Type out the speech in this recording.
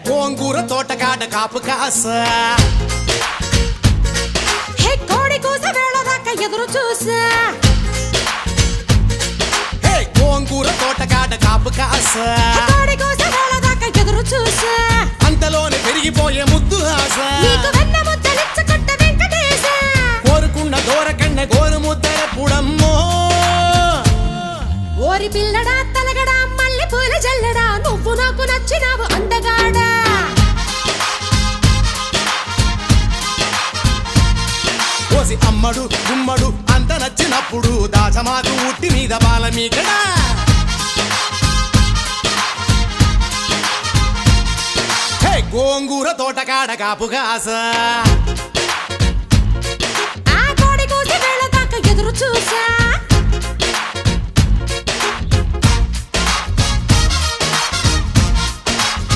గోంగూర తోటకాడ కాపు కాస కోడి కూస వేళ దాకా ఎదురు చూసా గోంగూర తోటకాడ కాపు కాస కోడి కూస వేళ దాకా ఎదురు చూసా అంతలోనే పెరిగిపోయే ముద్దు ఆశ నీకు వెన్న ముద్దలిచ్చుకుంట వెంకటేశ కోరుకున్న దూరకన్న గోరు ముద్దర పుడమ్మో ఓరి పిల్లడా తలగడా మల్లె పూల జల్లడా నువ్వు నాకు నచ్చినావు అందగాడా కోసి అమ్మడు గుమ్మడు అంత నచ్చినప్పుడు దాచమాకు ఉట్టి మీద బాల మీకడా గోంగూర తోటకాడ కాపు కాస ఆ కోడి కూసి వేళ దాకా ఎదురు చూసా